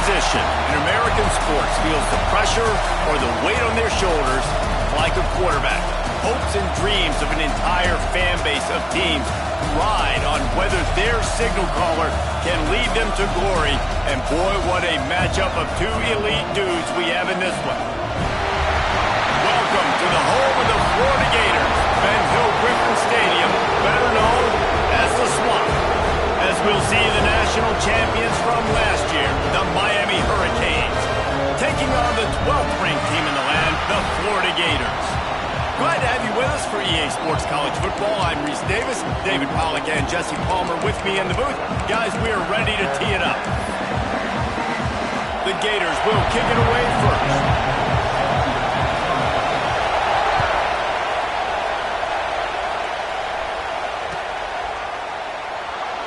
position in American sports feels the pressure or the weight on their shoulders like a quarterback. Hopes and dreams of an entire fan base of teams ride on whether their signal caller can lead them to glory. And boy, what a matchup of two elite dudes we have in this one. Welcome to the home of the Florida Gators, Ben Hill Griffin Stadium, better known as the Swamp. As we'll see the national champions from last year, the Miami Hurricanes, taking on the 12th ranked team in the land, the Florida Gators. Glad to have you with us for EA Sports College Football. I'm Reese Davis, David Pollack and Jesse Palmer with me in the booth. Guys, we are ready to tee it up. The Gators will kick it away first.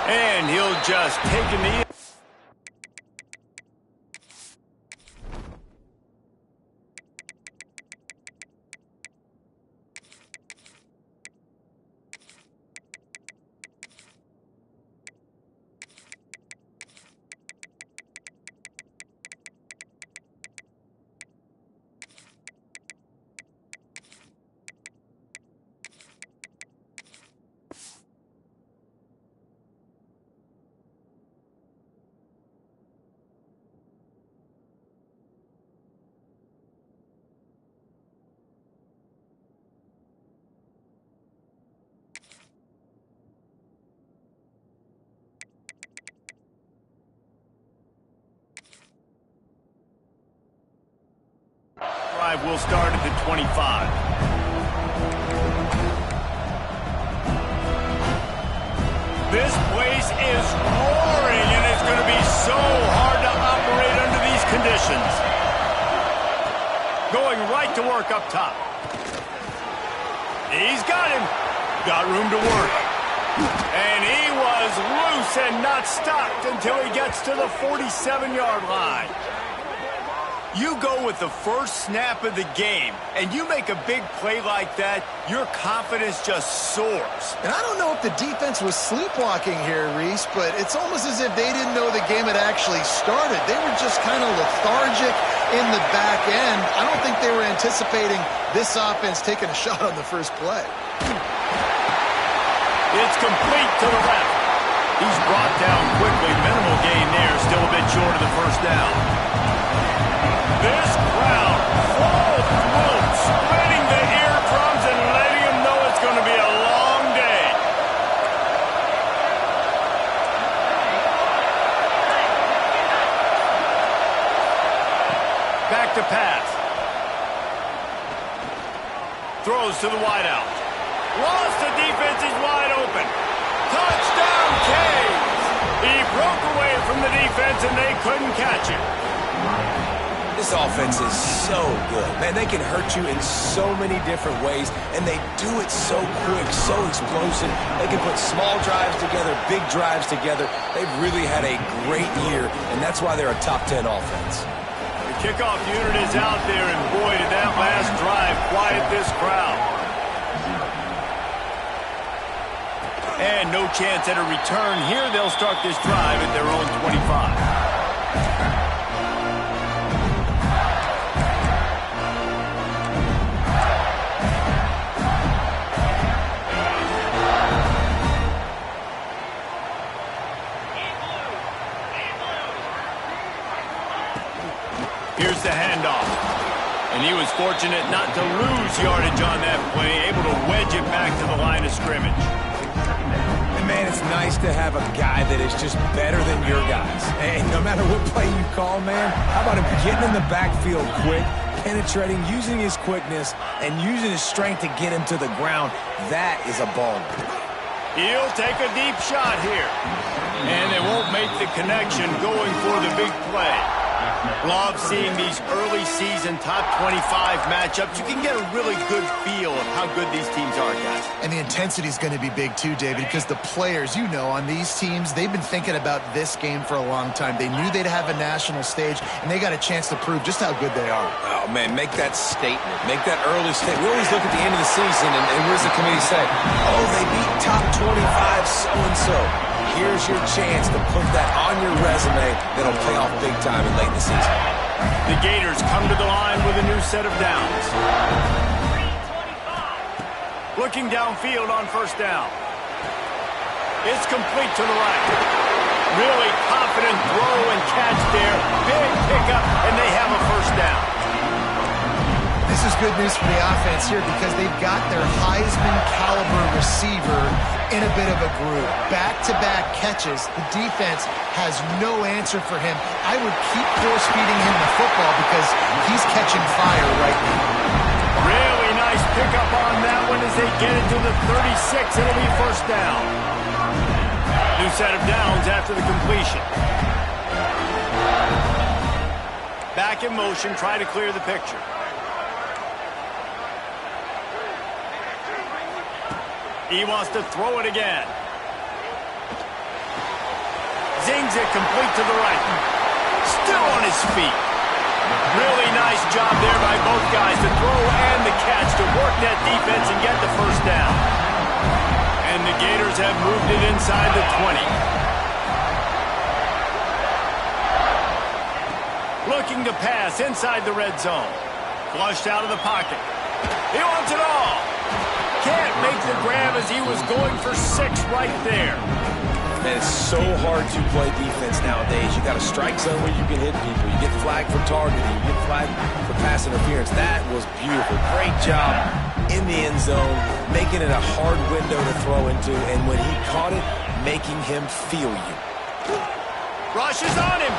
And he'll just take a knee. Will start at the 25. This place is roaring, and it's going to be so hard to operate under these conditions. Going right to work up top. He's got him. Got room to work. And he was loose and not stopped until he gets to the 47-yard line. You go with the first snap of the game, and you make a big play like that, your confidence just soars. And I don't know if the defense was sleepwalking here, Reese, but it's almost as if they didn't know the game had actually started. They were just kind of lethargic in the back end. I don't think they were anticipating this offense taking a shot on the first play. It's complete to the left. He's brought down quickly. Minimal gain there, still a bit short of the first down. This crowd full throat, spreading the eardrums and letting them know it's going to be a long day. Back to pass. Throws to the wideout. Lost, the defense is wide open. Touchdown, Canes! He broke away from the defense and they couldn't catch him. This offense is so good. Man, they can hurt you in so many different ways, and they do it so quick, so explosive. They can put small drives together, big drives together. They've really had a great year, and that's why they're a top 10 offense. The kickoff unit is out there, and boy, did that last drive quiet this crowd. And no chance at a return here. They'll start this drive at their own 25. Here's the handoff. And he was fortunate not to lose yardage on that play, able to wedge it back to the line of scrimmage. And man, it's nice to have a guy that is just better than your guys. And no matter what play you call, man, how about him getting in the backfield quick, penetrating, using his quickness, and using his strength to get him to the ground. That is a baller. He'll take a deep shot here. And they won't make the connection going for the big play. Love seeing these early season top 25 matchups. You can get a really good feel of how good these teams are, guys. And the intensity is going to be big too, David, because the players, you know, on these teams, they've been thinking about this game for a long time. They knew they'd have a national stage, and they got a chance to prove just how good they are. Oh, man, make that statement. Make that early statement. We always look at the end of the season, and what does the committee say? Oh, they beat top 25 so-and-so. here's your chance to put that on your resume that'll pay off big time late in the season. The Gators come to the line with a new set of downs. Looking downfield on first down. It's complete to the right. Really confident throw and catch there. Big pickup, and they have a first down. This is good news for the offense here because they've got their Heisman-caliber receiver in a bit of a groove. Back-to-back catches. The defense has no answer for him. I would keep force-feeding him the football because he's catching fire right now. Really nice pickup on that one as they get it to the 36. It'll be first down. New set of downs after the completion. Back in motion, try to clear the picture. He wants to throw it again. Zings it complete to the right. Still on his feet. Really nice job there by both guys, the throw and the catch to work that defense and get the first down. And the Gators have moved it inside the 20. Looking to pass inside the red zone. Flushed out of the pocket. He wants it all. Can't make the grab as he was going for 6 right there. Man, it's so hard to play defense nowadays. You got a strike zone where you can hit people. You get flagged for targeting. You get flagged for pass interference. That was beautiful. Great job in the end zone, making it a hard window to throw into, and when he caught it, making him feel you. Rush is on him.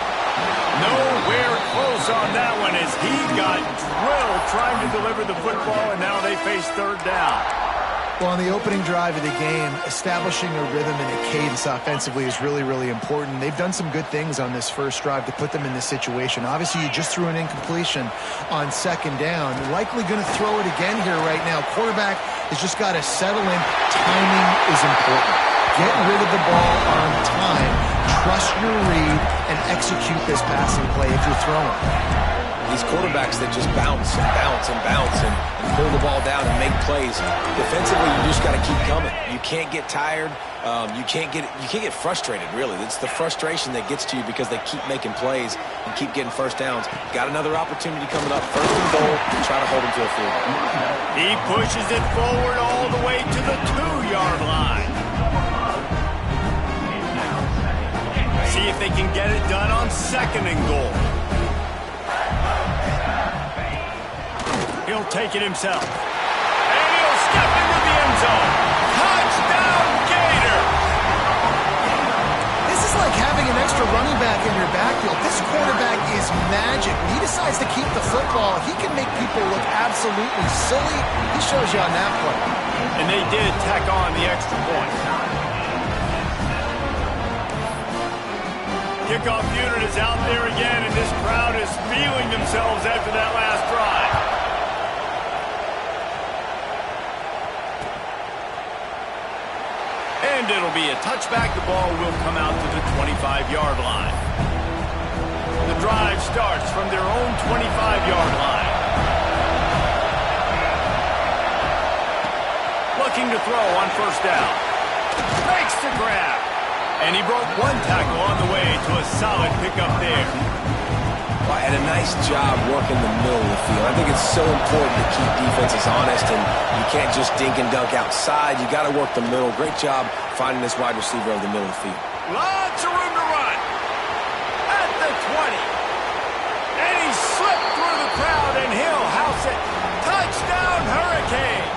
Nowhere close on that one as he got drilled trying to deliver the football, and now they face third down. Well, on the opening drive of the game, establishing a rhythm and a cadence offensively is really, really important. They've done some good things on this first drive to put them in this situation. Obviously, you just threw an incompletion on second down. Likely going to throw it again here right now. Quarterback has just got to settle in. Timing is important. Get rid of the ball on time. Trust your read and execute this passing play if you're throwing. These quarterbacks that just bounce and bounce and bounce and pull the ball down and make plays. Defensively, you just got to keep coming. You can't get tired. You can't get frustrated, really. It's the frustration that gets to you because they keep making plays and keep getting first downs. Got another opportunity coming up. First and goal, try to hold them to a field goal. He pushes it forward all the way to the 2-yard line. See if they can get it done on second and goal. He'll take it himself. And he'll step into the end zone. Touchdown, Gator! This is like having an extra running back in your backfield. This quarterback is magic. When he decides to keep the football, he can make people look absolutely silly. He shows you on that play. And they did tack on the extra point. Kickoff unit is out there again, and this crowd is feeling themselves after that last drive. And it'll be a touchback. The ball will come out to the 25-yard line. The drive starts from their own 25-yard line. Looking to throw on first down. Makes the grab. And he broke one tackle on the way to a solid pickup there. Well, and a nice job working the middle of the field. I think it's so important to keep defenses honest, and you can't just dink and dunk outside. You got to work the middle. Great job finding this wide receiver over the middle of the field. Lots of room to run. At the 20. And he slipped through the crowd, and he'll house it. Touchdown, Hurricane.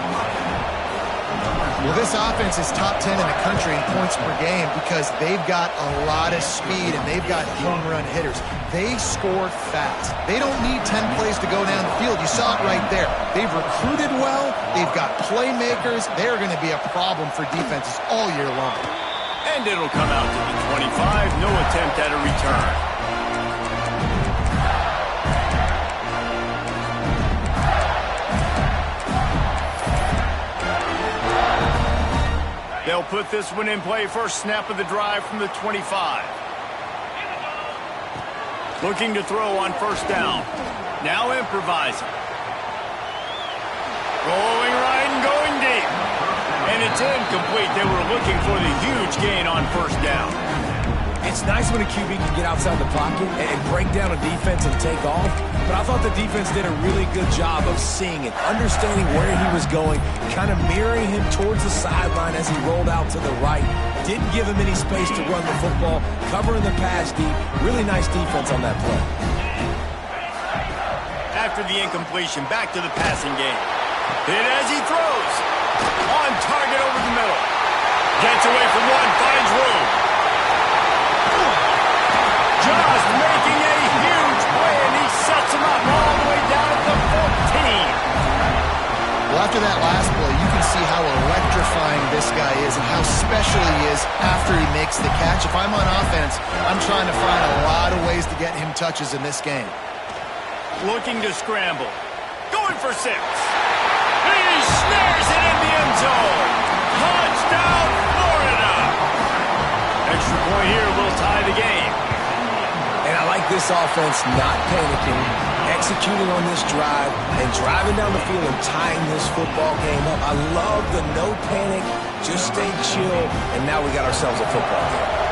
Well, this offense is top 10 in the country in points per game because they've got a lot of speed and they've got home run hitters. They score fast. They don't need 10 plays to go down the field. You saw it right there. They've recruited well. They've got playmakers. They're going to be a problem for defenses all year long. And it'll come out to the 25. No attempt at a return. They'll put this one in play. First snap of the drive from the 25. Looking to throw on first down. Now improvising. Going right and going deep. And it's It's incomplete. They were looking for the huge gain on first down. It's nice when a QB can get outside the pocket and break down a defense and take off, but I thought the defense did a really good job of seeing it, understanding where he was going, kind of mirroring him towards the sideline as he rolled out to the right. Didn't give him any space to run the football, covering the pass deep. Really nice defense on that play. After the incompletion, back to the passing game. Hit as he throws. On target over the middle. Gets away from one, finds room. Just making a huge play, and he sets him up all the way down at the 14. Well, after that last play, you can see how electrifying this guy is and how special he is after he makes the catch. If I'm on offense, I'm trying to find a lot of ways to get him touches in this game. Looking to scramble. Going for 6. He snares it in the end zone. Touchdown, Florida. Extra point here will tie the game. And I like this offense not panicking, executing on this drive, and driving down the field and tying this football game up. I love the no panic, just stay chill, and now we got ourselves a football game.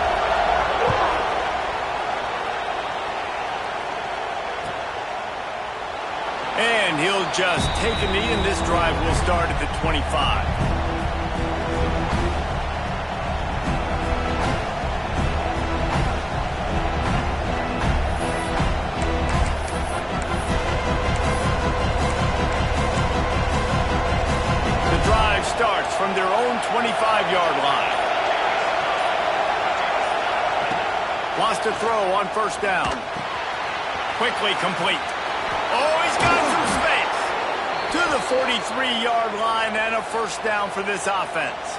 And he'll just take a knee, and this drive will start at the 25. Starts from their own 25-yard line. Wants to throw on first down. Quickly complete. Oh, he's got some space. To the 43-yard line and a first down for this offense.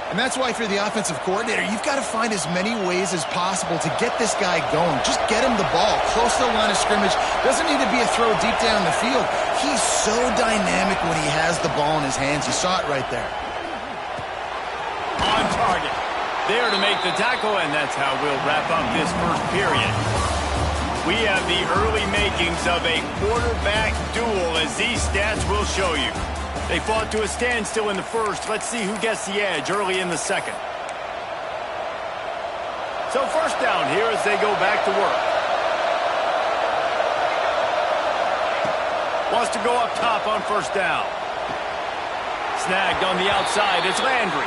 And that's why if you're the offensive coordinator, you've got to find as many ways as possible to get this guy going. Just get him the ball close to the line of scrimmage. Doesn't need to be a throw deep down the field. He's so dynamic when he has the ball in his hands. You saw it right there. On target. There to make the tackle, and that's how we'll wrap up this first period. We have the early makings of a quarterback duel, as these stats will show you. They fought to a standstill in the first. Let's see who gets the edge early in the second. So first down here as they go back to work. Wants to go up top on first down. Snagged on the outside. It's Landry.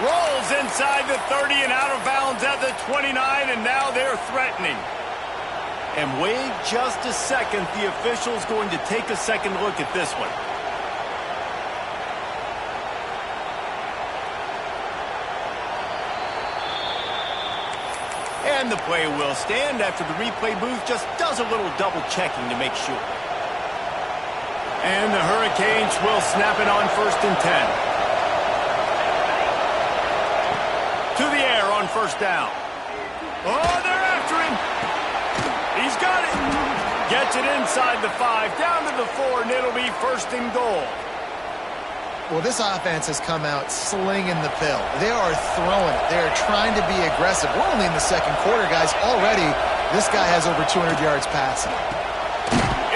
Rolls inside the 30 and out of bounds at the 29, and now they're threatening. And wait just a second. The official's going to take a second look at this one. And the play will stand after the replay booth just does a little double checking to make sure. And the Hurricanes will snap it on first and 10. To the air on first down. Oh, they're after him. He's got it. Gets it inside the 5, down to the 4, and it'll be first and goal. Well, this offense has come out slinging the pill. They are throwing it. They are trying to be aggressive. We're only in the second quarter, guys. Already, this guy has over 200 yards passing.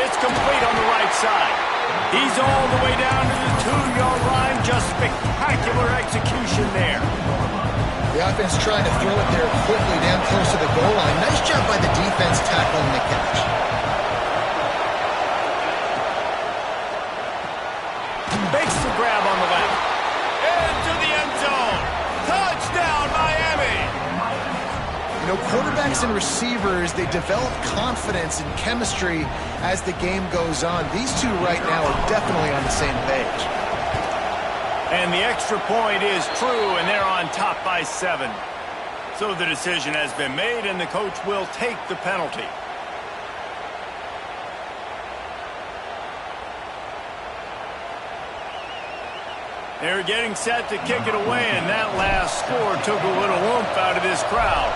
It's complete on the right side. He's all the way down to the 2-yard line. Just spectacular execution there. The offense trying to throw it there quickly down close to the goal line. Nice job by the defense tackling the catch. Makes the grab on the left. Into the end zone. Touchdown, Miami. You know, quarterbacks and receivers, they develop confidence and chemistry as the game goes on. These two right now are definitely on the same page. And the extra point is true, and they're on top by 7. So the decision has been made, and the coach will take the penalty. They're getting set to kick it away, and that last score took a little oomph out of this crowd.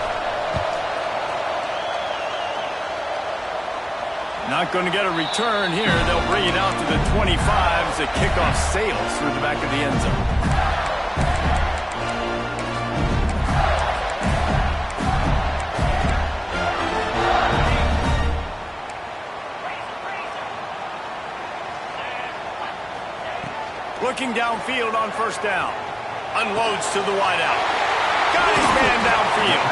Not going to get a return here. They'll bring it out to the 25 as the kickoff sails through the back of the end zone. Looking downfield on first down. Unloads to the wideout. Got his man downfield.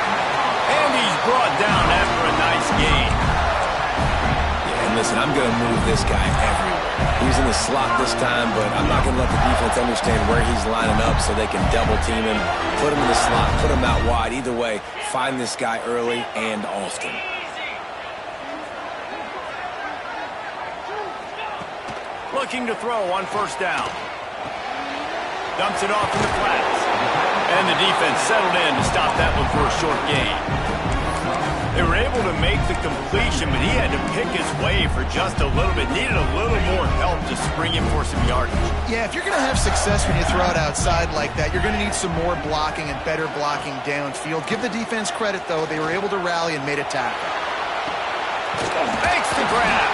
And he's brought down after a nice gain. Yeah, and listen, I'm going to move this guy everywhere. He's in the slot this time, but I'm not going to let the defense understand where he's lining up so they can double team him, put him in the slot, put him out wide. Either way, find this guy early and often. Looking to throw on first down. Dumps it off in the flats. And the defense settled in to stop that one for a short gain. They were able to make the completion, but he had to pick his way for just a little bit. Needed a little more help to spring him for some yardage. Yeah, if you're going to have success when you throw it outside like that, you're going to need some more blocking and better blocking downfield. Give the defense credit, though. They were able to rally and made a tackle. Makes the grab.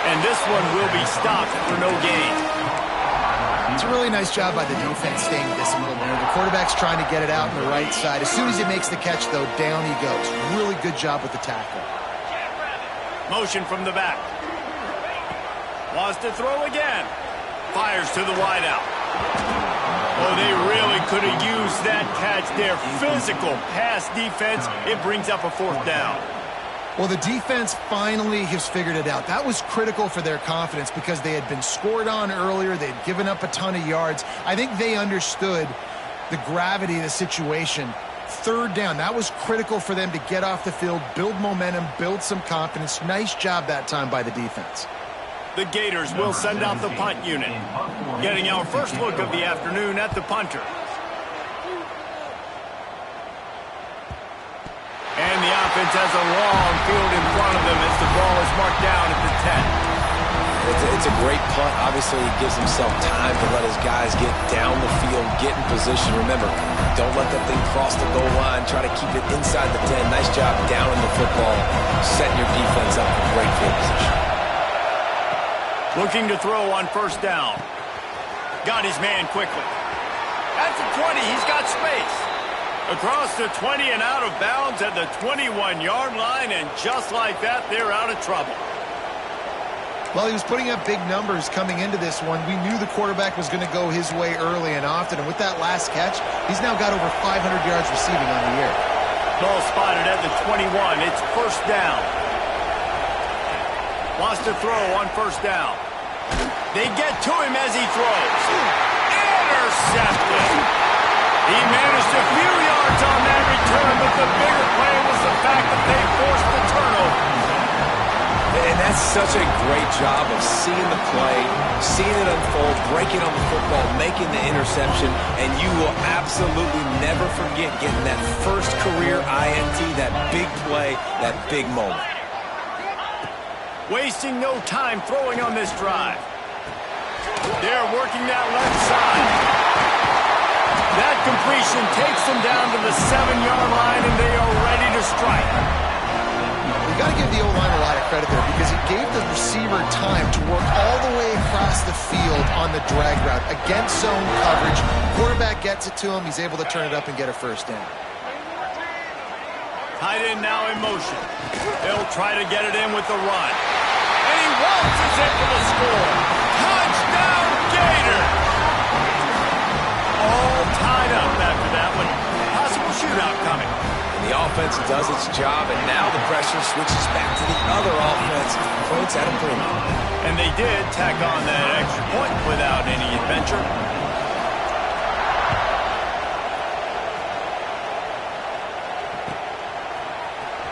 And this one will be stopped for no gain. It's a really nice job by the defense staying disciplined there. The quarterback's trying to get it out on the right side. As soon as he makes the catch, though, down he goes. Really good job with the tackle. Motion from the back. Wants to throw again. Fires to the wideout. Oh, they really could have used that catch there. Physical pass defense. It brings up a fourth down. Well, the defense finally has figured it out. That was critical for their confidence because they had been scored on earlier. They had given up a ton of yards. I think they understood the gravity of the situation. Third down, that was critical for them to get off the field, build momentum, build some confidence. Nice job that time by the defense. The Gators will send out the punt unit. Getting our first look of the afternoon at the punter. And the offense has a long field in front of them as the ball is marked down at the 10. It's a great punt. Obviously, he gives himself time to let his guys get down the field, get in position. Remember, don't let that thing cross the goal line. Try to keep it inside the 10. Nice job down in the football, setting your defense up for great field position. Looking to throw on first down. Got his man quickly. At the 20, he's got space. Across the 20 and out of bounds at the 21-yard line, and just like that, they're out of trouble. Well, he was putting up big numbers coming into this one. We knew the quarterback was going to go his way early and often, and with that last catch, he's now got over 500 yards receiving on the year. Ball spotted at the 21. It's first down. Wants to throw on first down. They get to him as he throws. Intercepted. He managed a few yards on that return, but the bigger play was the fact that they forced the turnover. And that's such a great job of seeing the play, seeing it unfold, breaking on the football, making the interception, and you will absolutely never forget getting that first career INT, that big play, that big moment. Wasting no time throwing on this drive. They're working that left side. That completion takes them down to the 7-yard line, and they are ready to strike. We've got to give the O-line a lot of credit there because he gave the receiver time to work all the way across the field on the drag route against zone coverage. Quarterback gets it to him. He's able to turn it up and get a first down. Tight end now in motion. They'll try to get it in with the run. And he waltzes it for the score. Touchdown, Gators! All tied up after that one. Possible shootout coming. And the offense does its job, and now the pressure switches back to the other offense. Points at a premium. And they did tack on that extra point without any adventure.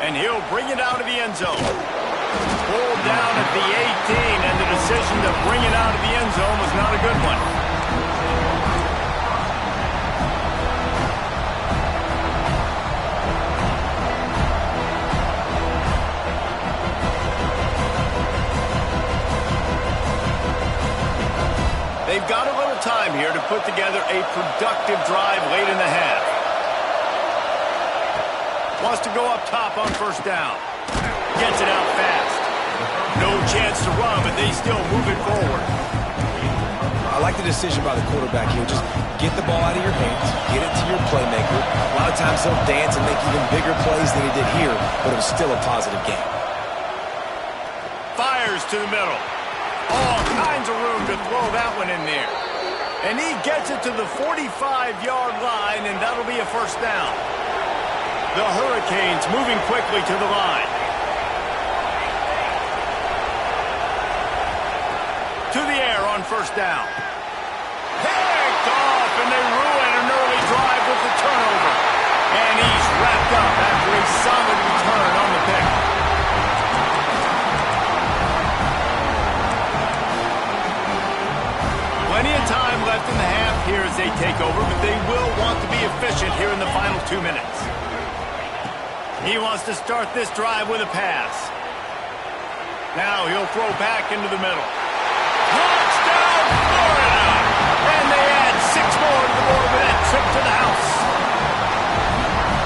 And he'll bring it out of the end zone. Pulled down at the 18, and the decision to bring it out of the end zone was not a good one. They've got a little time here to put together a productive drive late in the half. Wants to go up top on first down. Gets it out fast. No chance to run, but they still move it forward. I like the decision by the quarterback here. Just get the ball out of your hands, get it to your playmaker. A lot of times he'll dance and make even bigger plays than he did here, but it was still a positive game. Fires to the middle. All kinds of room to throw that one in there. And he gets it to the 45-yard line, and that'll be a first down. The Hurricanes moving quickly to the line. To the air on first down. Picked off, and they ruin an early drive with the turnover. And he's wrapped up after a solid return on the pick. Plenty of time left in the half here as they take over, but they will want to be efficient here in the final 2 minutes. He wants to start this drive with a pass. Now he'll throw back into the middle. Touchdown, Florida! And they add 6 more to the board with that trip to the house.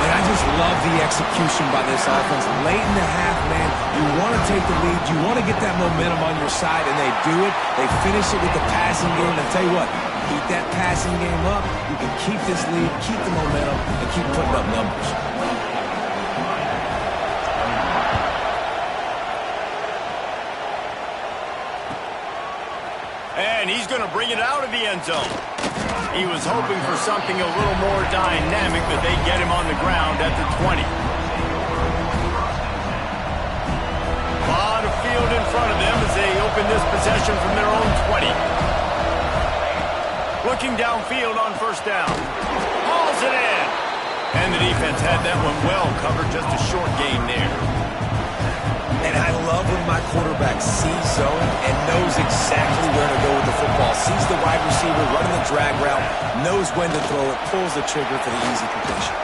And I just love the execution by this offense. Late in the half, man, you want to take the lead. You want to get that momentum on your side, and they do it. They finish it with the passing game. And I tell you what, keep that passing game up. You can keep this lead, keep the momentum, and keep putting up numbers. And he's going to bring it out of the end zone. He was hoping for something a little more dynamic, but they get him on the ground at the 20. A lot of field in front of them as they open this possession from their own 20. Looking downfield on first down. Hauls it in. And the defense had that one well covered, just a short gain there. And I love when my quarterback sees zone and knows exactly where to go with the football. Sees the wide receiver running the drag route, knows when to throw it, pulls the trigger for the easy completion.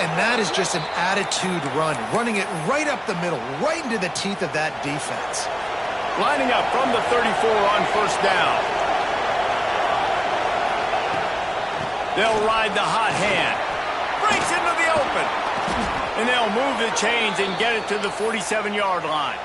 And that is just an attitude run, running it right up the middle, right into the teeth of that defense. Lining up from the 34 on first down. They'll ride the hot hand. Breaks into the open. And they'll move the chains and get it to the 47-yard line.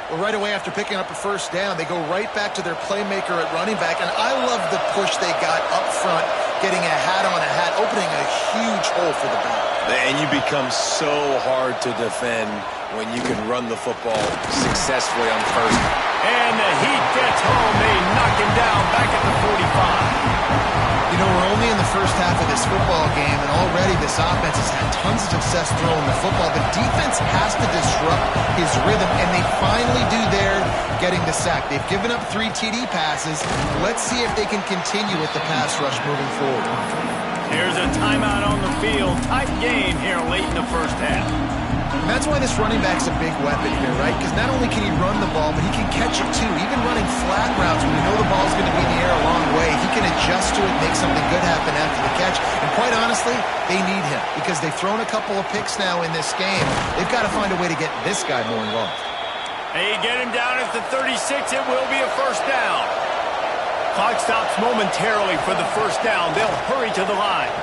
Well, right away after picking up a first down, they go right back to their playmaker at running back. And I love the push they got up front, getting a hat on a hat, opening a huge hole for the back. And you become so hard to defend when you can run the football successfully on first. And the heat gets home. They knock him down back at the 45. You know, we're only in the first half of this football game, and already this offense has had tons of success throwing the football. The defense has to disrupt his rhythm, and they finally do there, getting the sack. They've given up 3 TD passes. Let's see if they can continue with the pass rush moving forward. Here's a timeout on the field. Tight game here late in the first half. And that's why this running back's a big weapon here, right? Because not only can he run the ball, but he can catch it too. Even running flat routes when you know the ball's going to be in the air a long way, he can adjust to it, make something good happen after the catch. And quite honestly, they need him because they've thrown a couple of picks now in this game. They've got to find a way to get this guy more involved. They get him down at the 36. It will be a first down. Clock stops momentarily for the first down. They'll hurry to the line.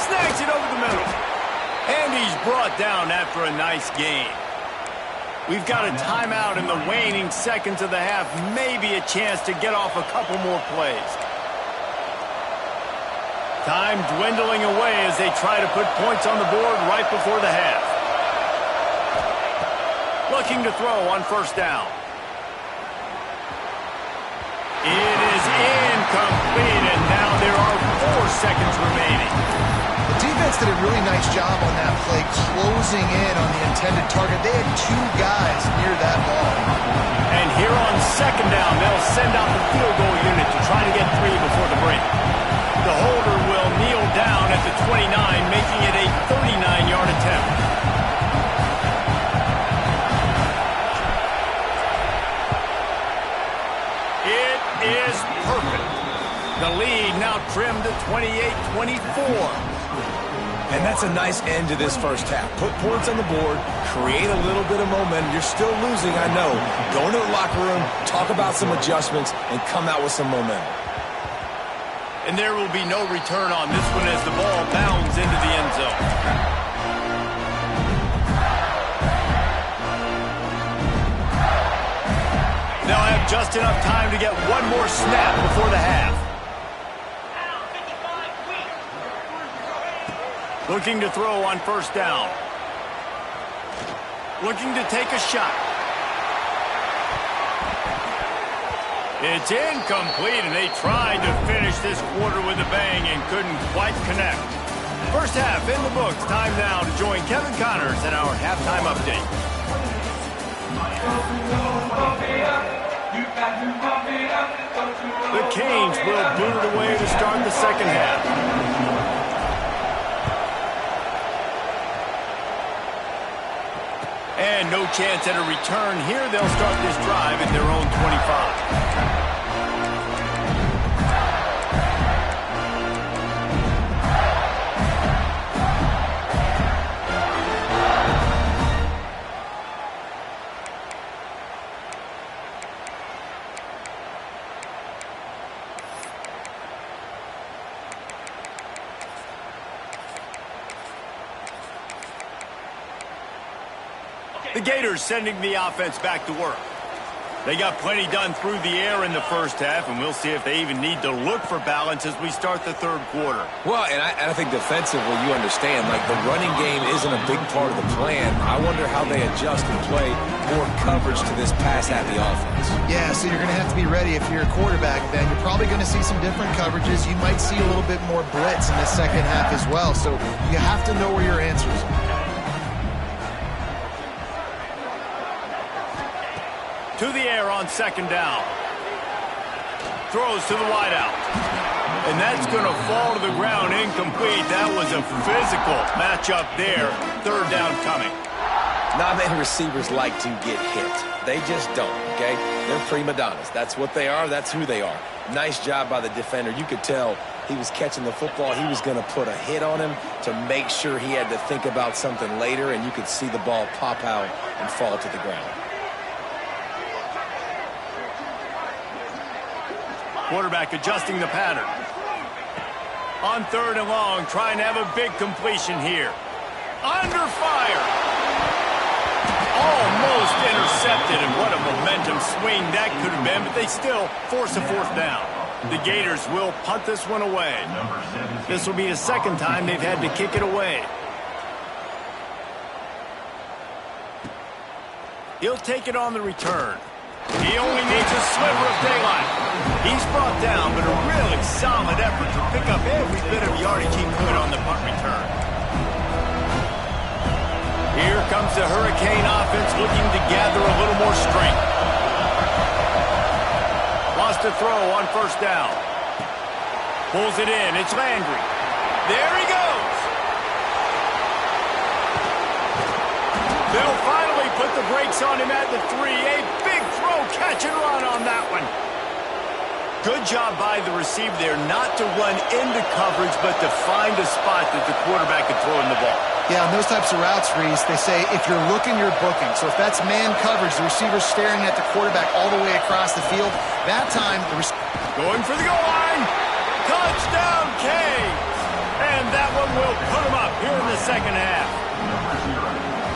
Snags it over the middle. And he's brought down after a nice gain. We've got a timeout in the waning seconds of the half. Maybe a chance to get off a couple more plays. Time dwindling away as they try to put points on the board right before the half. Looking to throw on first down. It is incomplete, and now there are 4 seconds remaining. The defense did a really nice job on that play, closing in on the intended target. They had 2 guys near that ball. And here on second down, they'll send out the field goal unit to try to get 3 before the break. The holder will kneel down at the 29, making it a 39-yard attempt. It is perfect. The lead now trimmed to 28-24. And that's a nice end to this first half. Put points on the board, create a little bit of momentum. You're still losing, I know. Go into the locker room, talk about some adjustments, and come out with some momentum. And there will be no return on this one as the ball bounds into the end zone. They'll have just enough time to get one more snap before the half. Looking to throw on first down. Looking to take a shot. It's incomplete, and they tried to finish this quarter with a bang and couldn't quite connect. First half in the books. Time now to join Kevin Connors in our halftime update. The Canes will boot it away to start the second half. And no chance at a return here. They'll start this drive at their own 25. The Gators sending the offense back to work. They got plenty done through the air in the first half, and we'll see if they even need to look for balance as we start the third quarter. Well, and I think defensively, you understand, like the running game isn't a big part of the plan. I wonder how they adjust and play more coverage to this pass-happy offense. Yeah, so you're going to have to be ready if you're a quarterback, Ben. You're probably going to see some different coverages. You might see a little bit more blitz in the second half as well, so you have to know where your answers are. To the air on second down. Throws to the wideout. And that's going to fall to the ground incomplete. That was a physical matchup there. Third down coming. Not many receivers like to get hit. They just don't, okay? They're prima donnas. That's what they are. That's who they are. Nice job by the defender. You could tell he was catching the football. He was going to put a hit on him to make sure he had to think about something later, and you could see the ball pop out and fall to the ground. Quarterback adjusting the pattern. On third and long, trying to have a big completion here. Under fire. Almost intercepted, and what a momentum swing that could have been, but they still force a fourth down. The Gators will punt this one away. This will be the second time they've had to kick it away. He'll take it on the return. He only needs a sliver of daylight. He's brought down, but a really solid effort to pick up every bit of yardage he could on the punt return. Here comes the Hurricane offense looking to gather a little more strength. Lost a throw on first down. Pulls it in. It's Landry. There he goes. They'll finally put the brakes on him at the 3. A big throw, catch and run on that one. Good job by the receiver there not to run into coverage, but to find a spot that the quarterback could throw in the ball. Yeah, on those types of routes, Reese, they say if you're looking, you're booking. So if that's man coverage, the receiver's staring at the quarterback all the way across the field, that time the receiver going for the goal line. Touchdown, Canes! And that one will put them up here in the second half.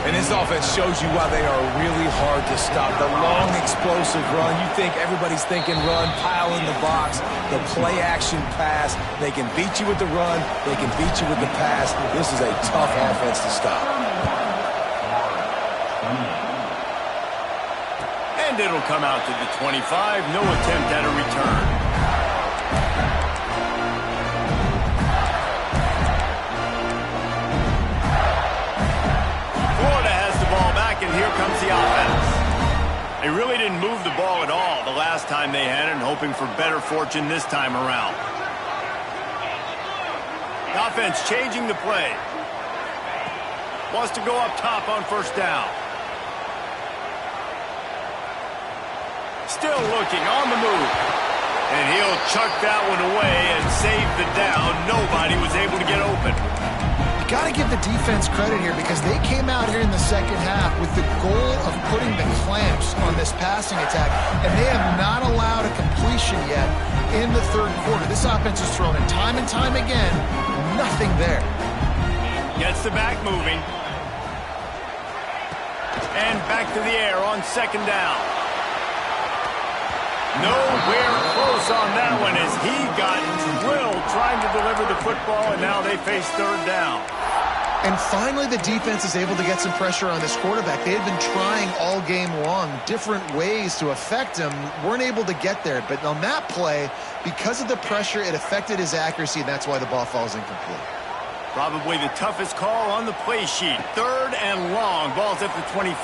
And this offense shows you why they are really hard to stop. The long, explosive run. You think everybody's thinking run, pile in the box. The play-action pass. They can beat you with the run. They can beat you with the pass. This is a tough offense to stop. And it'll come out to the 25. No attempt at a return. And here comes the offense. They really didn't move the ball at all the last time they had it, and hoping for better fortune this time around. The offense changing the play. Wants to go up top on first down. Still looking on the move. And he'll chuck that one away and save the down. Nobody was able to get open. Got to give the defense credit here because they came out here in the second half with the goal of putting the clamps on this passing attack, and they have not allowed a completion yet in the third quarter. This offense is thrown in time and time again. Nothing there. Gets the back moving. And back to the air on second down. Nowhere close on that one as he got drilled trying to deliver the football, and now they face third down. And finally, the defense is able to get some pressure on this quarterback. They had been trying all game long different ways to affect him, weren't able to get there. But on that play, because of the pressure, it affected his accuracy, and that's why the ball falls incomplete. Probably the toughest call on the play sheet. 3rd and long. Ball's at the 25.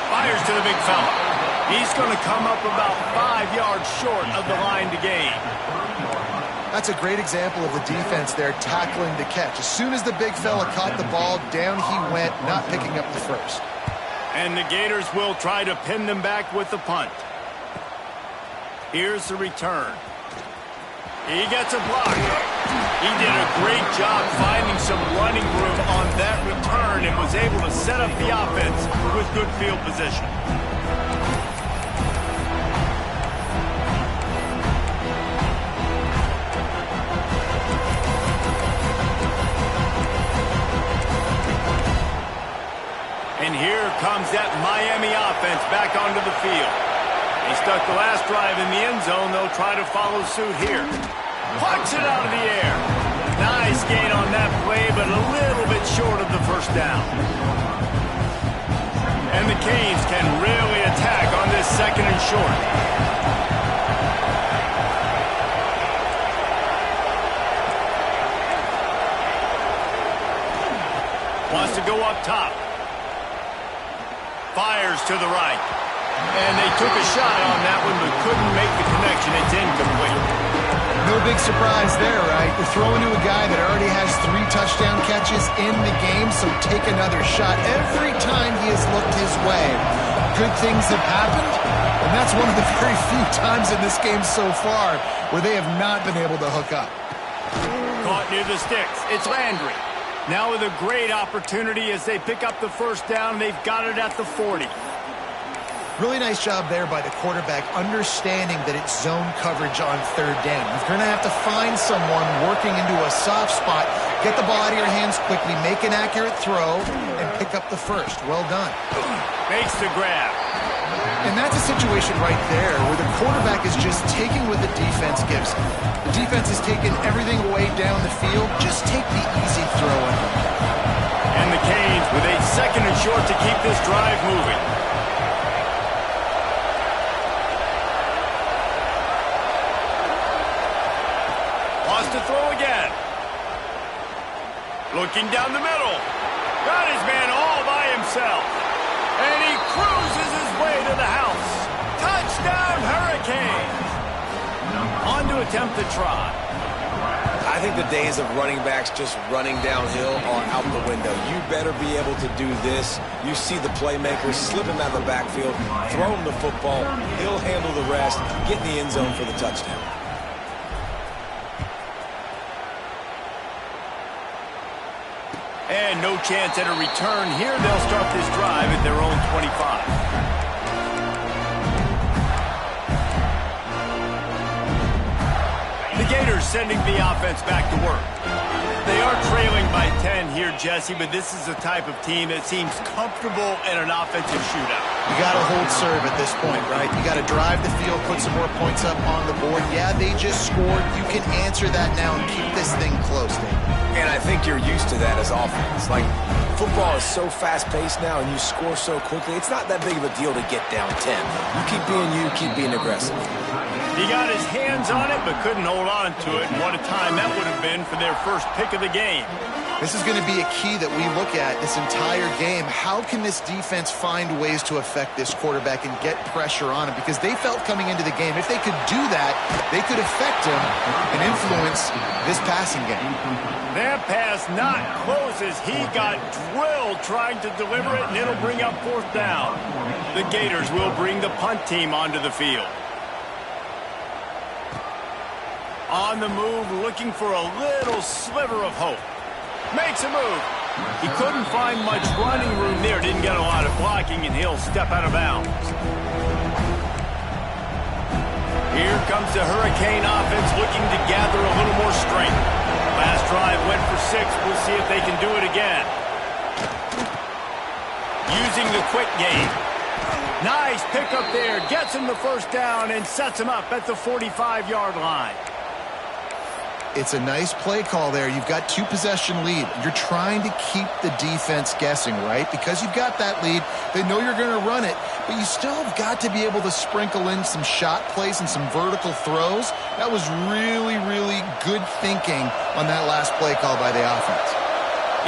Fires to the big fella. He's going to come up about 5 yards short of the line to gain. That's a great example of the defense there tackling the catch. As soon as the big fella caught the ball, down he went, not picking up the first. And the Gators will try to pin them back with the punt. Here's the return. He gets a block. He did a great job finding some running room on that return and was able to set up the offense with good field position. And here comes that Miami offense back onto the field. They stuck the last drive in the end zone. They'll try to follow suit here. Plucks it out of the air. Nice gain on that play, but a little bit short of the first down. And the Canes can really attack on this 2nd and short. Wants to go up top. Fires to the right. And they took a shot on that one, but couldn't make the connection. It's incomplete. No big surprise there, right? You're throwing to a guy that already has 3 touchdown catches in the game, so take another shot. Every time he has looked his way, good things have happened, and that's one of the very few times in this game so far where they have not been able to hook up. Caught near the sticks. It's Landry. Now with a great opportunity as they pick up the first down. They've got it at the 40. Really nice job there by the quarterback, understanding that it's zone coverage on 3rd down. You're going to have to find someone working into a soft spot, get the ball out of your hands quickly, make an accurate throw, and pick up the first. Well done. Makes the grab. And that's a situation right there where the quarterback is just taking what the defense gives him. The defense is taking everything away down the field. Just take the easy throw. And the Canes with a 2nd and short to keep this drive moving. Wants to throw again. Looking down the middle. Got his man all by himself. And he cruises his way to the house. Touchdown, Hurricanes. On to attempt the try. I think the days of running backs just running downhill are out the window. You better be able to do this. You see the playmakers slip him out of the backfield, throw him the football, he'll handle the rest, get in the end zone for the touchdown. And no chance at a return here. They'll start this drive at their own 25. The Gators sending the offense back to work. They are trailing by 10 here, Jesse, but this is the type of team that seems comfortable in an offensive shootout. You got to hold serve at this point, right? You got to drive the field, put some more points up on the board. Yeah, they just scored. You can answer that now and keep this thing close, David. And I think you're used to that as offense. Like, football is so fast-paced now and you score so quickly, it's not that big of a deal to get down 10. You keep being aggressive. He got his hands on it, but couldn't hold on to it. And what a time that would have been for their first pick of the game. This is going to be a key that we look at this entire game. How can this defense find ways to affect this quarterback and get pressure on him? Because they felt coming into the game, if they could do that, they could affect him and influence this passing game. That pass not close as he got drilled trying to deliver it, and it'll bring up 4th down. The Gators will bring the punt team onto the field. On the move, looking for a little sliver of hope. Makes a move. He couldn't find much running room there. Didn't get a lot of blocking, and he'll step out of bounds. Here comes the Hurricane offense looking to gather a little more strength. Last drive went for 6. We'll see if they can do it again. Using the quick game. Nice pickup there. Gets him the first down and sets him up at the 45-yard line. It's a nice play call there. You've got 2-possession lead. You're trying to keep the defense guessing, right? Because you've got that lead, they know you're going to run it, but you still have got to be able to sprinkle in some shot plays and some vertical throws. That was really, really good thinking on that last play call by the offense.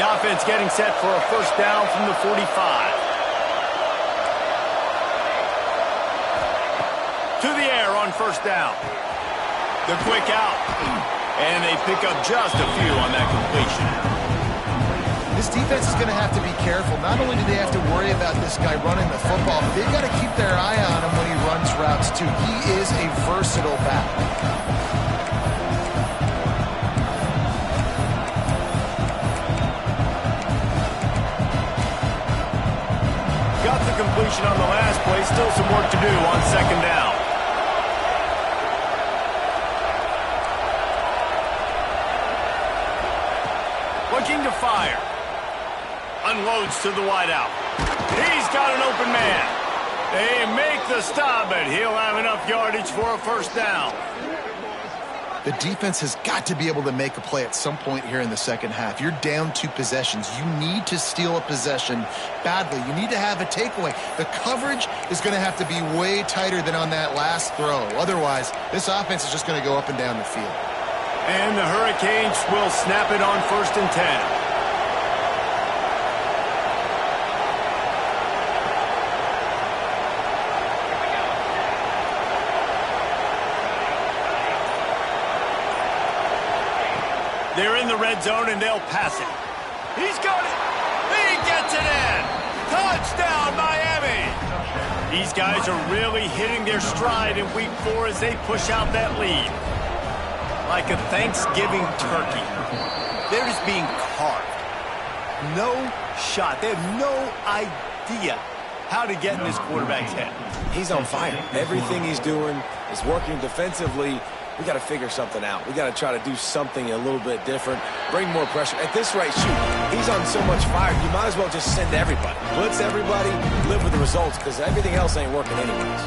The offense getting set for a first down from the 45. To the air on first down. The quick out. And they pick up just a few on that completion. This defense is going to have to be careful. Not only do they have to worry about this guy running the football, but they've got to keep their eye on him when he runs routes, too. He is a versatile back. Got the completion on the last play. Still some work to do on second down. Looking to fire. Unloads to the wideout. He's got an open man. They make the stop, but he'll have enough yardage for a first down. The defense has got to be able to make a play at some point here in the second half. You're down 2 possessions. You need to steal a possession badly. You need to have a takeaway. The coverage is going to have to be way tighter than on that last throw. Otherwise, this offense is just going to go up and down the field. And the Hurricanes will snap it on first and 10. They're in the red zone, and they'll pass it. He's got it. He gets it in. Touchdown, Miami. These guys are really hitting their stride in week 4 as they push out that lead. Like a Thanksgiving turkey. They're just being carved. No shot. They have no idea how to get in this quarterback's head. He's on fire. Everything he's doing is working defensively. We got to figure something out. We got to try to do something a little bit different, bring more pressure. At this rate, shoot, he's on so much fire, you might as well just send everybody. Blitz everybody, live with the results, because everything else ain't working anyways.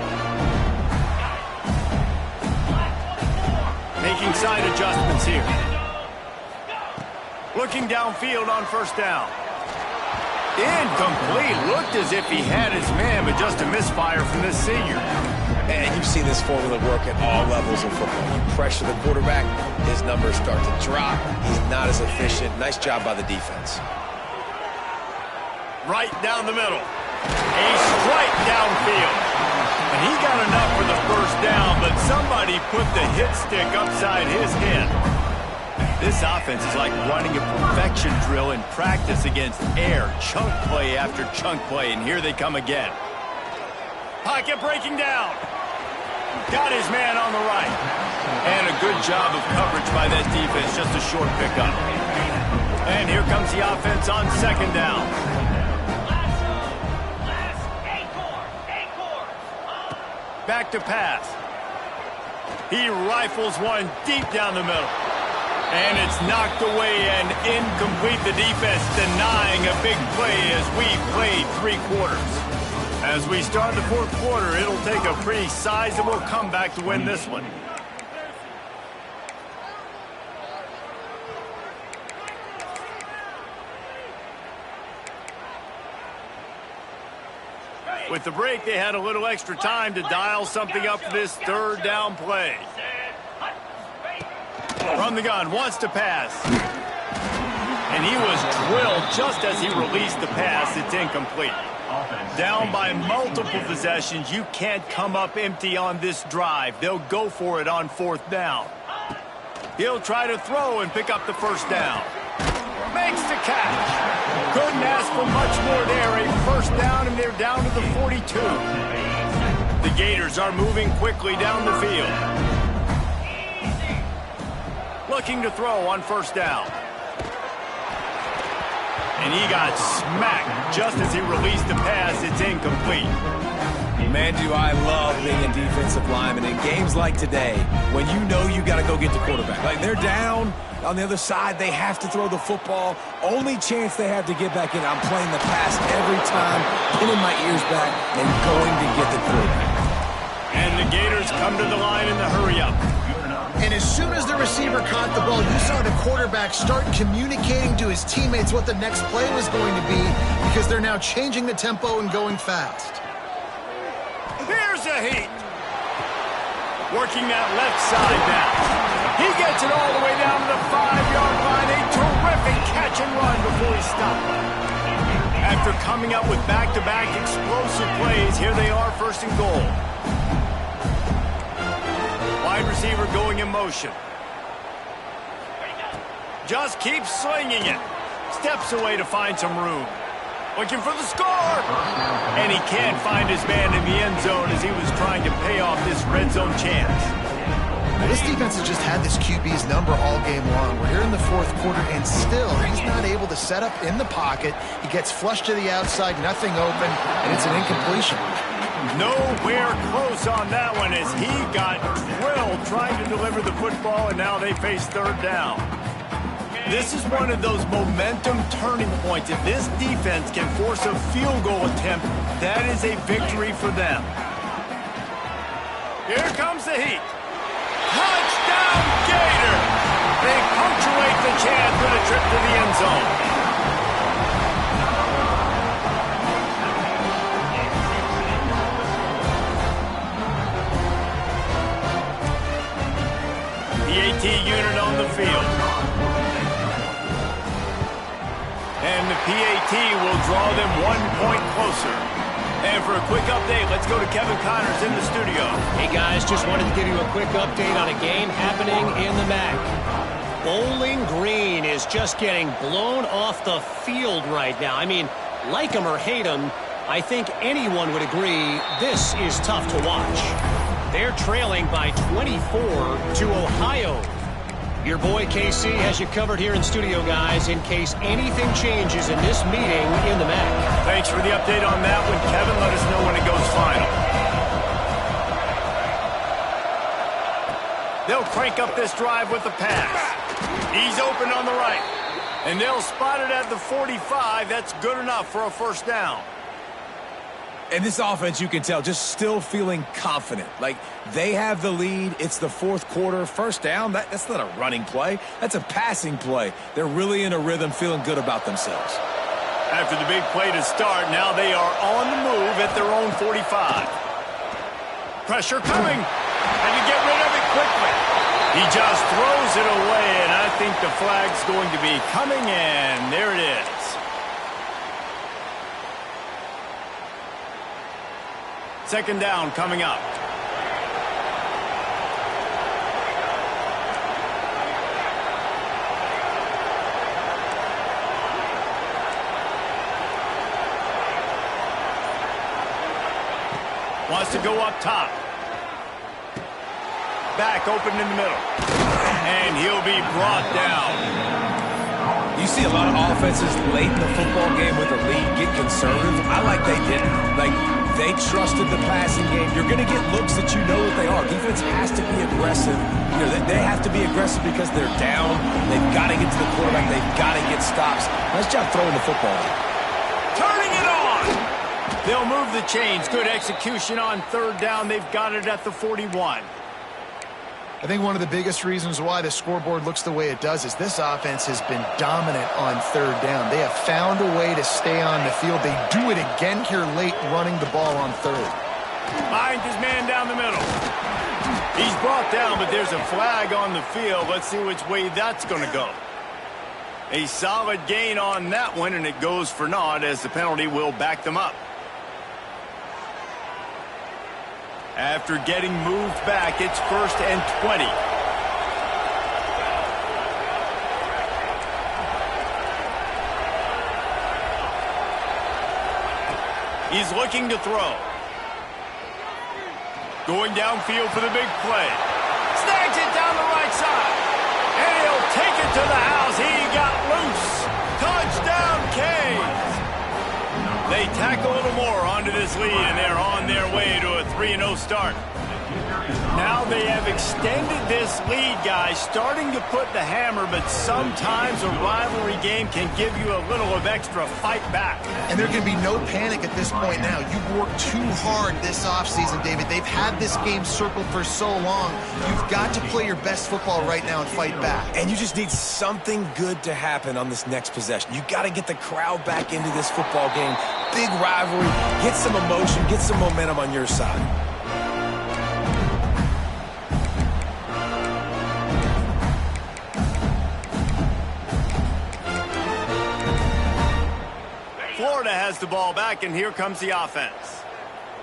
Making side adjustments here. Looking downfield on first down. Incomplete. Looked as if he had his man, but just a misfire from this senior. And you've seen this formula work at all levels of football. You pressure the quarterback, his numbers start to drop. He's not as efficient. Nice job by the defense. Right down the middle. A strike downfield. And he got enough for the first down, but somebody put the hit stick upside his head. This offense is like running a perfection drill in practice against air. Chunk play after chunk play, and here they come again. Pocket breaking down. Got his man on the right. And a good job of coverage by that defense. Just a short pickup. And here comes the offense on second down. Back to pass. He rifles one deep down the middle. And it's knocked away and incomplete. The defense denying a big play as we played 3 quarters. As we start the 4th quarter, it'll take a pretty sizable comeback to win this one. With the break, they had a little extra time to dial something up for this 3rd down play. From the gun, wants to pass. And he was drilled just as he released the pass. It's incomplete. Down by multiple possessions. You can't come up empty on this drive. They'll go for it on 4th down. He'll try to throw and pick up the first down. Makes the catch. Couldn't ask for much more there. A first down, and they're down to the 42. The Gators are moving quickly down the field. Looking to throw on first down. And he got smacked just as he released the pass. It's incomplete. Man, do I love being a defensive lineman in games like today when you know you got to go get the quarterback. Like, they're down on the other side. They have to throw the football. Only chance they have to get back in. I'm playing the pass every time, pinning my ears back and going to get the quarterback. And the Gators come to the line in the hurry-up. And as soon as the receiver caught the ball, you saw the quarterback start communicating to his teammates what the next play was going to be because they're now changing the tempo and going fast. Here's a heat. Working that left side now. He gets it all the way down to the 5-yard line. A terrific catch and run before he stopped. After coming up with back-to-back explosive plays, here they are, first and goal. Wide receiver going in motion. Just keeps slinging it. Steps away to find some room. Looking for the score. And he can't find his man in the end zone as he was trying to pay off this red zone chance. Now, this defense has just had this QB's number all game long. We're here in the fourth quarter, and still he's not able to set up in the pocket. He gets flushed to the outside, nothing open, and it's an incompletion. Nowhere close on that one as he got drilled trying to deliver the football, and now they face third down. This is one of those momentum turning points. If this defense can force a field goal attempt, that is a victory for them. Here comes the heat. Touchdown, Gator! They punctuate the chance with a trip to the end zone. The AT unit on the field. And the PAT will draw them 1 point closer. And for a quick update, let's go to Kevin Connors in the studio. Hey guys, just wanted to give you a quick update on a game happening in the MAC. Bowling Green is just getting blown off the field right now. I mean, like them or hate them, I think anyone would agree this is tough to watch. They're trailing by 24 to Ohio. Your boy KC has you covered here in studio, guys, in case anything changes in this meeting in the MAC. Thanks for the update on that one, Kevin. Let us know when it goes final. They'll crank up this drive with the pass. He's open on the right. And they'll spot it at the 45. That's good enough for a first down. And this offense, you can tell, just still feeling confident. Like, they have the lead. It's the fourth quarter. First down, that's not a running play. That's a passing play. They're really in a rhythm, feeling good about themselves. After the big play to start, now they are on the move at their own 45. Pressure coming. And to get rid of it quickly. He just throws it away, and I think the flag's going to be coming in. There it is. Second down coming up. Wants to go up top. Back open in the middle. And he'll be brought down. You see a lot of offenses late in the football game with a lead get conservative. I like they didn't. Like, they trusted the passing game. You're going to get looks that you know that they are. Defense has to be aggressive. You know, they have to be aggressive because they're down. They've got to get to the quarterback. They've got to get stops. Nice job throwing the football. Turning it on. They'll move the chains. Good execution on third down. They've got it at the 41. I think one of the biggest reasons why the scoreboard looks the way it does is this offense has been dominant on third down. They have found a way to stay on the field. They do it again here late, running the ball on third. Finds his man down the middle. He's brought down, but there's a flag on the field. Let's see which way that's going to go. A solid gain on that one, and it goes for naught as the penalty will back them up. After getting moved back, it's 1st and 20. He's looking to throw. Going downfield for the big play. Snags it down the right side. And he'll take it to the house. He got loose. Touchdown, Canes. They tack a little more onto this lead, and they're on their way to a 3-0 start. Now they have extended this lead, guys, starting to put the hammer, but sometimes a rivalry game can give you a little of extra fight back. And there can be no panic at this point now. You've worked too hard this offseason, David. They've had this game circled for so long. You've got to play your best football right now and fight back. And you just need something good to happen on this next possession. You got to get the crowd back into this football game. Big rivalry, get some emotion, get some momentum on your side. Florida has the ball back, and here comes the offense.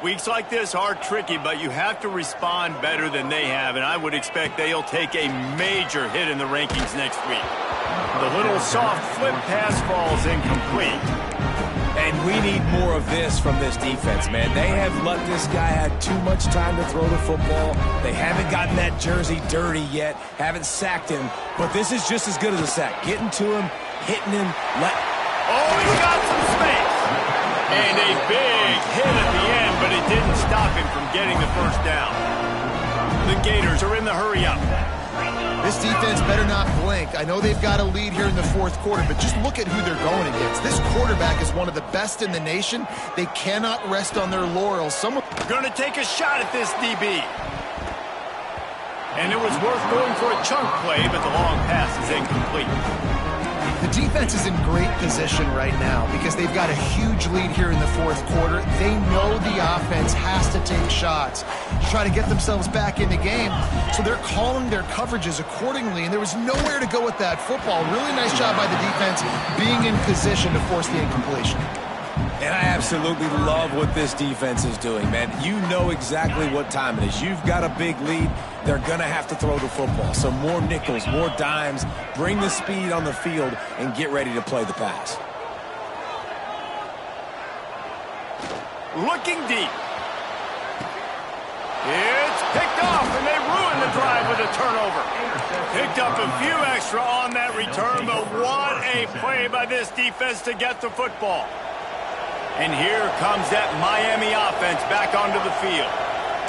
Weeks like this are tricky, but you have to respond better than they have, and I would expect they'll take a major hit in the rankings next week. The little soft flip pass falls incomplete. And we need more of this from this defense, man. They have let this guy have too much time to throw the football. They haven't gotten that jersey dirty yet, haven't sacked him, but this is just as good as a sack. Getting to him, hitting him, Oh, he's got some space. And a big hit at the end, but it didn't stop him from getting the first down. The Gators are in the hurry-up. This defense better not blink. I know they've got a lead here in the fourth quarter, but just look at who they're going against. This quarterback is one of the best in the nation. They cannot rest on their laurels. Someone going to take a shot at this DB. And it was worth going for a chunk play, but the long pass is incomplete. The defense is in great position right now because they've got a huge lead here in the fourth quarter. They know the offense has to take shots to try to get themselves back in the game, so they're calling their coverages accordingly, and there was nowhere to go with that football. Really nice job by the defense being in position to force the incompletion. And I absolutely love what this defense is doing, man. You know exactly what time it is. You've got a big lead. They're going to have to throw the football. So more nickels, more dimes, bring the speed on the field, and get ready to play the pass. Looking deep. It's picked off, and they ruin the drive with a turnover. Picked up a few extra on that return, but what a play by this defense to get the football. And here comes that Miami offense back onto the field.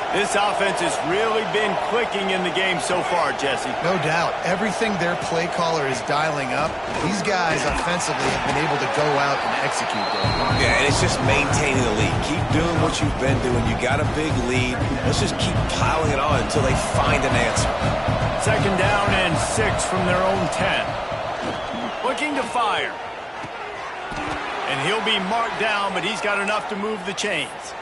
This offense has really been clicking in the game so far, Jesse. No doubt. Everything their play caller is dialing up, these guys offensively have been able to go out and execute them. Yeah, and it's just maintaining the lead. Keep doing what you've been doing. You got a big lead. Let's just keep piling it on until they find an answer. 2nd down and 6 from their own 10. Looking to fire. And he'll be marked down, but he's got enough to move the chains.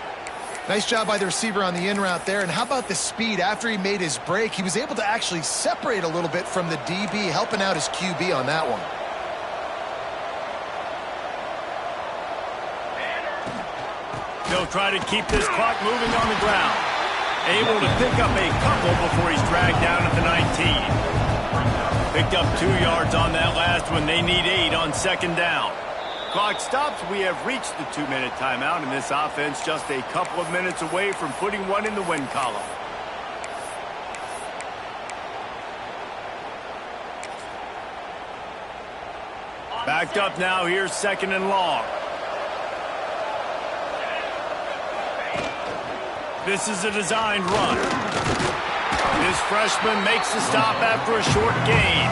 Nice job by the receiver on the in route there. And how about the speed? After he made his break, he was able to actually separate a little bit from the DB, helping out his QB on that one. They'll try to keep this clock moving on the ground. Able to pick up a couple before he's dragged down at the 19. Picked up 2 yards on that last one. They need 8 on 2nd down. Clock stops. We have reached the 2-minute timeout, and this offense just a couple of minutes away from putting one in the win column. Backed up now. Here's 2nd and long. This is a designed run. This freshman makes the stop after a short gain.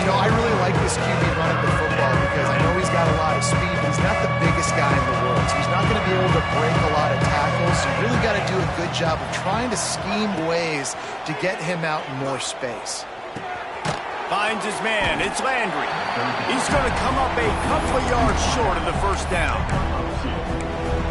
You know, I really like this QB running the football because I know he's got a lot of speed, but he's not the biggest guy in the world. So he's not going to be able to break a lot of tackles. You really got to do a good job of trying to scheme ways to get him out in more space. Finds his man. It's Landry. He's going to come up a couple of yards short of the 1st down.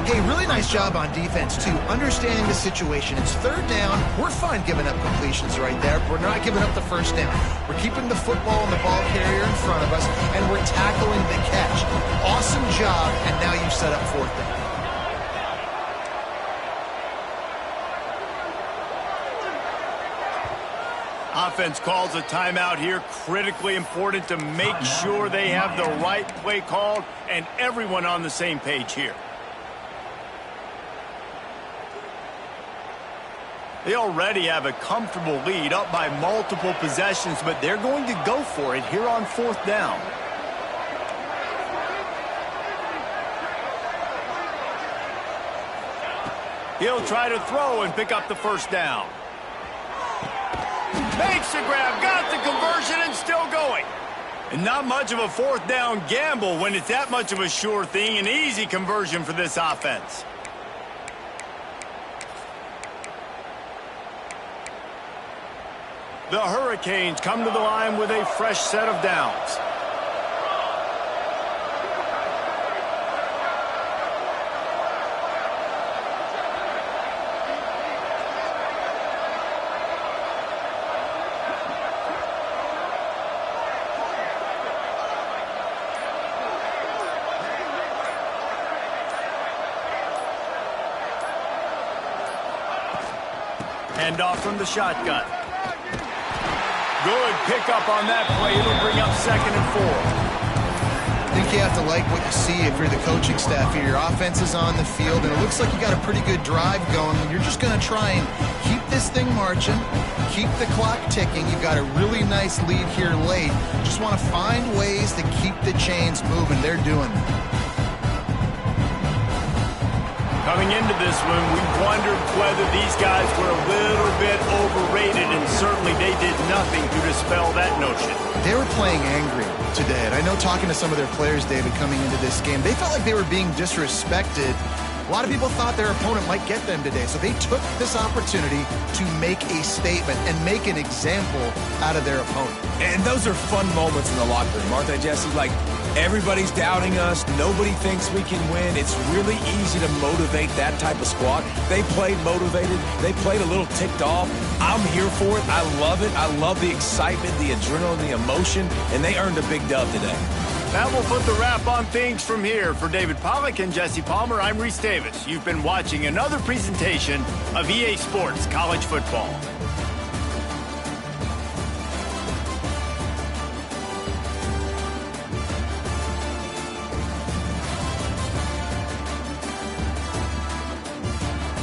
Hey, really nice job on defense, too, understanding the situation. It's 3rd down. We're fine giving up completions right there. We're not giving up the 1st down. We're keeping the football and the ball carrier in front of us, and we're tackling the catch. Awesome job, and now you set up 4th down. Offense calls a timeout here. Critically important to make sure they have the right play called and everyone on the same page here. They already have a comfortable lead, up by multiple possessions, but they're going to go for it here on 4th down. He'll try to throw and pick up the first down. Makes the grab, got the conversion, and still going. And not much of a fourth down gamble when it's that much of a sure thing. An easy conversion for this offense. The Hurricanes come to the line with a fresh set of downs. Hand off from the shotgun. Good pickup on that play. It'll bring up 2nd and 4. I think you have to like what you see if you're the coaching staff here. Your offense is on the field, and it looks like you got a pretty good drive going. You're just going to try and keep this thing marching, keep the clock ticking. You've got a really nice lead here late. Just want to find ways to keep the chains moving. They're doing it. Coming into this one, we wondered whether these guys were a little bit overrated, and certainly they did nothing to dispel that notion. They were playing angry today, and I know talking to some of their players, David, coming into this game, they felt like they were being disrespected. A lot of people thought their opponent might get them today, so they took this opportunity to make a statement and make an example out of their opponent. And those are fun moments in the locker room, aren't they, Jesse? Like, everybody's doubting us. Nobody thinks we can win. It's really easy to motivate that type of squad. They played motivated. They played a little ticked off. I'm here for it. I love it. I love the excitement, the adrenaline, the emotion, and they earned a big dub today. That will put the wrap on things from here. For David Pollack and Jesse Palmer, I'm Reese Davis. You've been watching another presentation of EA Sports College Football.